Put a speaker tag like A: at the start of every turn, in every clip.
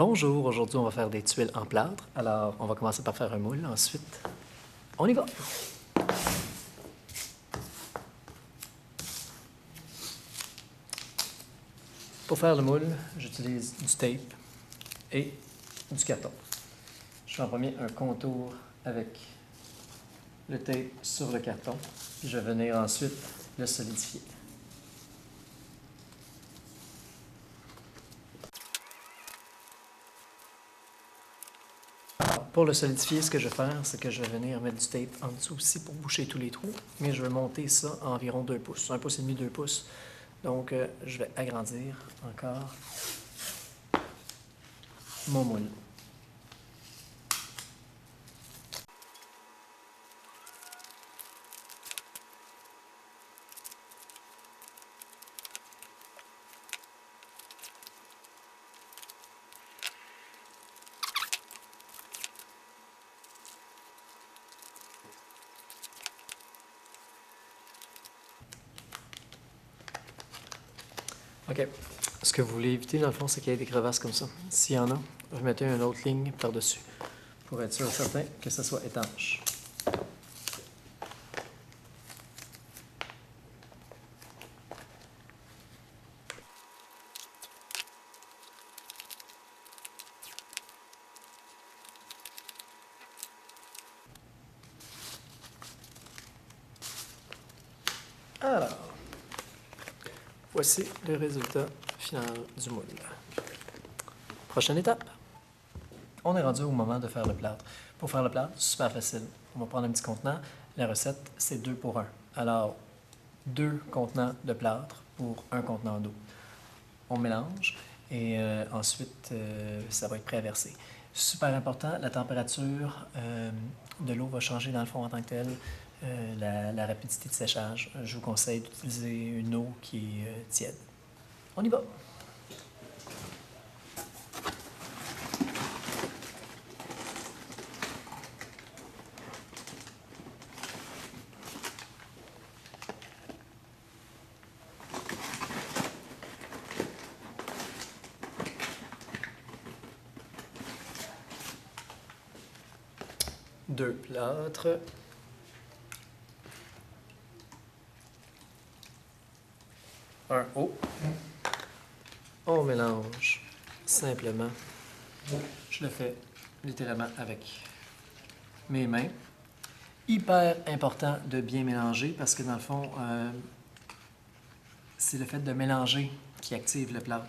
A: Bonjour, aujourd'hui on va faire des tuiles en plâtre. Alors on va commencer par faire un moule, ensuite on y va. Pour faire le moule, j'utilise du tape et du carton. Je fais en premier un contour avec le tape sur le carton, puis je vais venir ensuite le solidifier. Pour le solidifier, ce que je vais faire, c'est que je vais venir mettre du tape en dessous aussi pour boucher tous les trous, mais je vais monter ça à environ 2 pouces, 1 pouce et demi, 2 pouces. Donc, je vais agrandir encore mon moule. OK. Ce que vous voulez éviter, dans le fond, c'est qu'il y ait des crevasses comme ça. S'il y en a, vous mettez une autre ligne par-dessus pour être sûr et certain que ça soit étanche. Alors, voici le résultat final du moule. Prochaine étape. On est rendu au moment de faire le plâtre. Pour faire le plâtre, super facile. On va prendre un petit contenant. La recette, c'est 2 pour 1. Alors, 2 contenants de plâtre pour 1 contenant d'eau. On mélange et ensuite, ça va être prêt à verser. Super important, la température de l'eau va changer dans le fond en tant que telle. La rapidité de séchage. Je vous conseille d'utiliser une eau qui est tiède. On y va! Deux plâtres. Un haut. On mélange simplement. Je le fais littéralement avec mes mains. Hyper important de bien mélanger parce que dans le fond, c'est le fait de mélanger qui active le plâtre.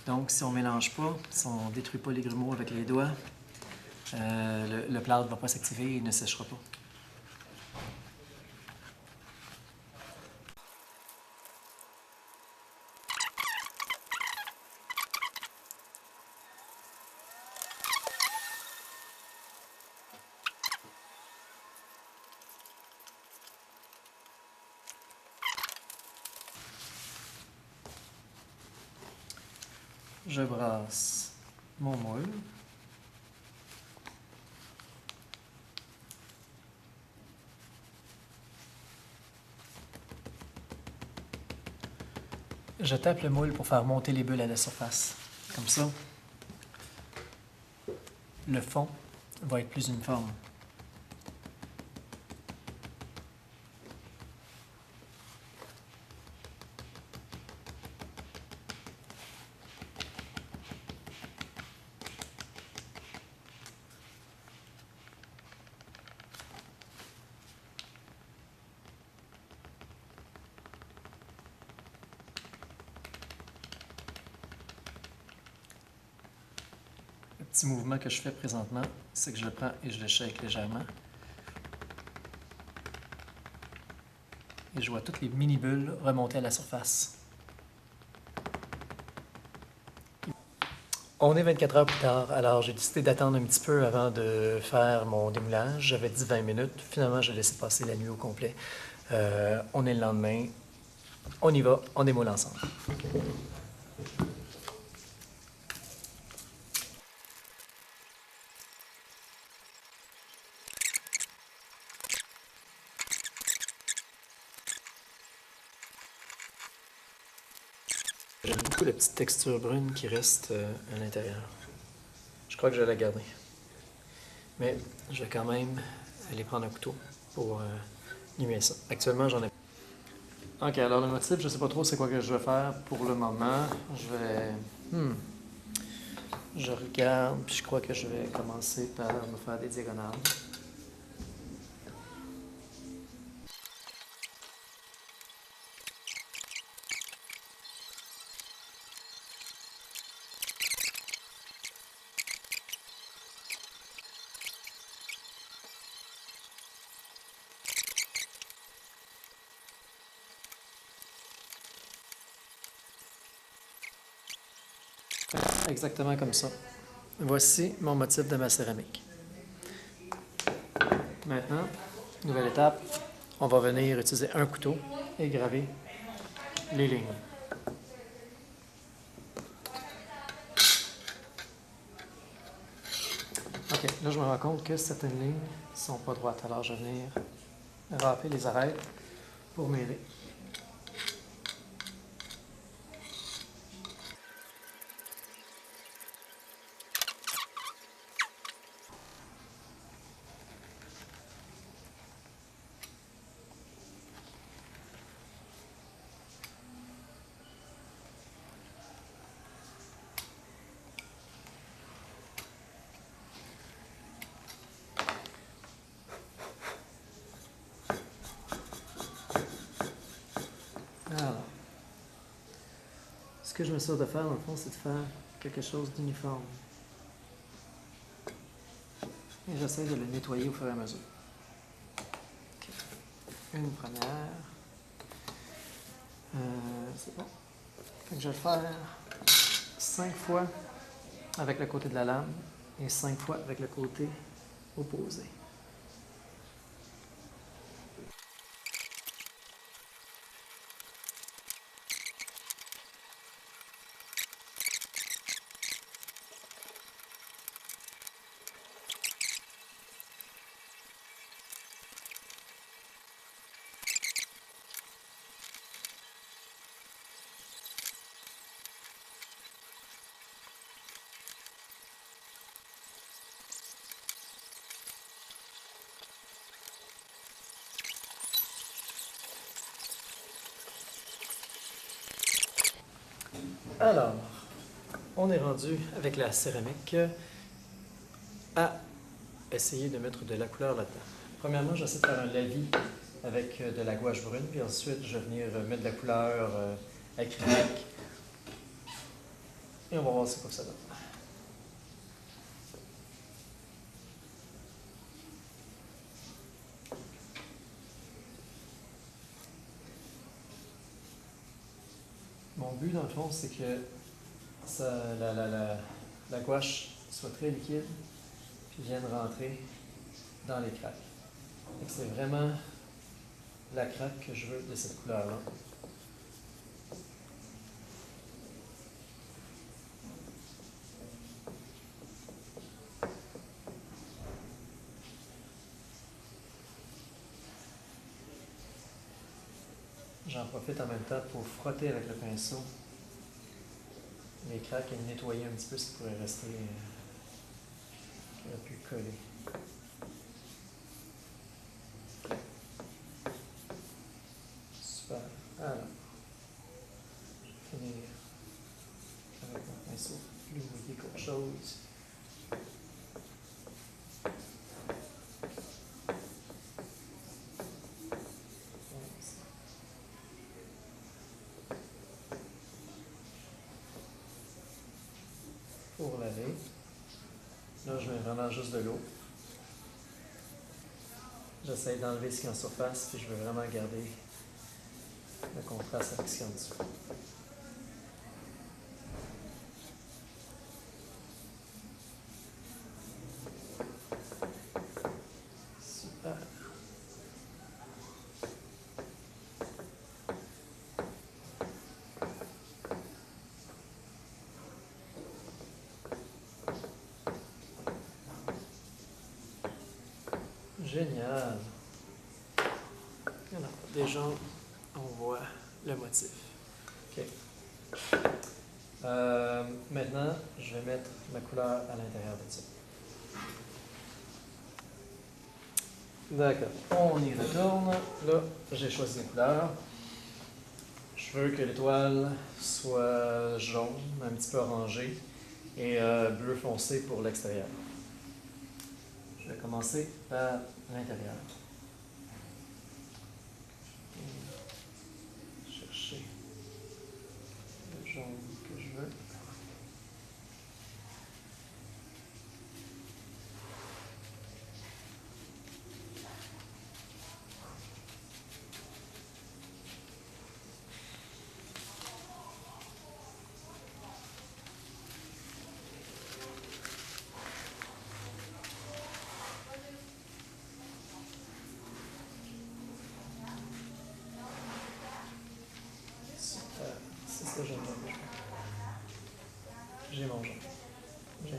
A: Donc si on ne mélange pas, si on ne détruit pas les grumeaux avec les doigts, le plâtre ne va pas s'activer et il ne séchera pas. Je brasse mon moule. Je tape le moule pour faire monter les bulles à la surface. Comme ça, le fond va être plus uniforme. Le petit mouvement que je fais présentement, c'est que je le prends et je le shake légèrement. Et je vois toutes les mini-bulles remonter à la surface. On est 24 heures plus tard, alors j'ai décidé d'attendre un petit peu avant de faire mon démoulage. J'avais dit 20 minutes. Finalement, j'ai laissé passer la nuit au complet. On est le lendemain. On y va, on démoule ensemble. J'aime beaucoup la petite texture brune qui reste à l'intérieur. crois que je vais la garder. Mais je vais quand même aller prendre un couteau pour limer ça. Actuellement, j'en ai. Ok, alors le motif, je sais pas trop c'est quoi que je vais faire pour le moment. Je vais. Je regarde, puis je crois que je vais commencer par me faire des diagonales. Exactement comme ça. Voici mon motif de ma céramique. Maintenant, nouvelle étape, on va venir utiliser un couteau et graver les lignes. Ok, là je me rends compte que certaines lignes ne sont pas droites, alors je vais venir râper les arêtes pour m'aider. Alors, ce que je me sers de faire, dans le fond, c'est de faire quelque chose d'uniforme. Et j'essaie de le nettoyer au fur et à mesure. Okay. Une première. C'est bon. Fait que je vais le faire 5 fois avec le côté de la lame et 5 fois avec le côté opposé. Alors, on est rendu avec la céramique à essayer de mettre de la couleur là-dedans. Premièrement, j'essaie de faire un lavis avec de la gouache brune, puis ensuite je vais venir mettre de la couleur acrylique. Et on va voir c'est quoi ça donne. Mon but, dans le fond, c'est que la gouache soit très liquide, puis vienne rentrer dans les craques. C'est vraiment la craque que je veux de cette couleur-là. J'en profite en même temps pour frotter avec le pinceau les craques et nettoyer un petit peu ce qui pourrait rester, qui aurait pu coller. Super. Alors, je vais finir avec mon pinceau, lui mouiller quelque chose. Pour laver. Là, je mets vraiment juste de l'eau. J'essaie d'enlever ce qui est en surface, puis je veux vraiment garder le contraste avec ce qui est en dessous. Super. Génial. Alors, déjà, on voit le motif. OK. Maintenant, je vais mettre ma couleur à l'intérieur de ça. D'accord. On y retourne. Là, j'ai choisi une couleur. Je veux que l'étoile soit jaune, un petit peu orangé, et bleu foncé pour l'extérieur. Je vais commencer par l'intérieur. Chercher le jaune que je veux. C'est ça que j'aime bien. J'ai mon jaune. J'ai-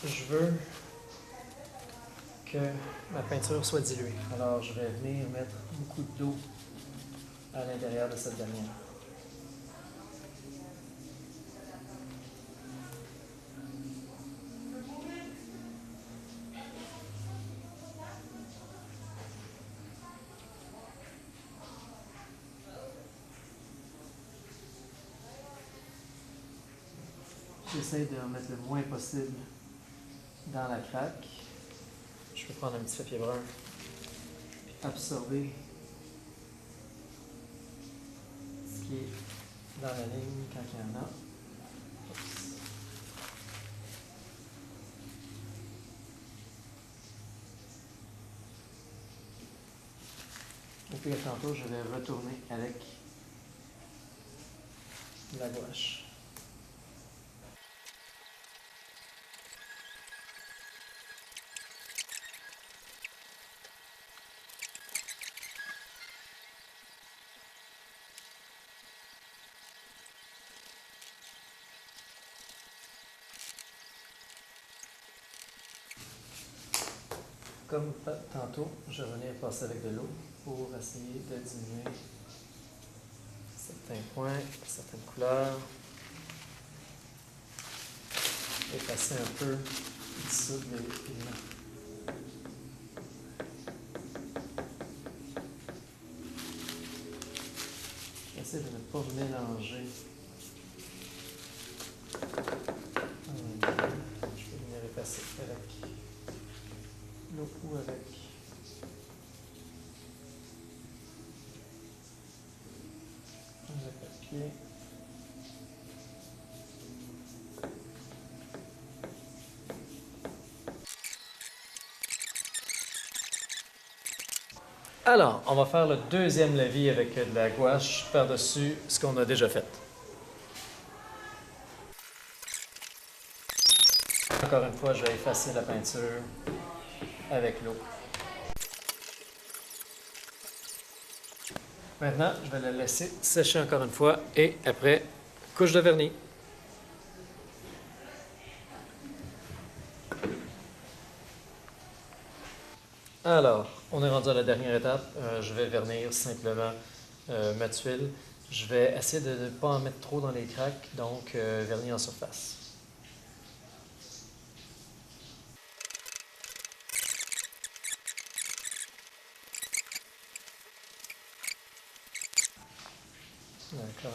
A: je veux que ma peinture soit diluée. Alors, je vais venir mettre beaucoup d'eau à l'intérieur de cette dernière. J'essaie de en mettre le moins possible dans la craque. Je vais prendre un petit papier brun, puis absorber ce qui est dans la ligne quand il y en a. Oups. Et puis tantôt, je vais retourner avec la gouache. Comme tantôt, je vais venir passer avec de l'eau pour essayer de diminuer certains points, certaines couleurs, effacer un peu, dissoudre les pigments. J'essaie de ne pas mélanger. Je vais venir effacer avec l'eau ou avec le papier. Alors, on va faire le deuxième lavis avec de la gouache par-dessus ce qu'on a déjà fait. Encore une fois, je vais effacer la peinture avec l'eau. Maintenant, je vais la laisser sécher encore une fois et après, couche de vernis. Alors, on est rendu à la dernière étape. Je vais vernir simplement ma tuile. Je vais essayer de ne pas en mettre trop dans les craques, donc vernis en surface. D'accord.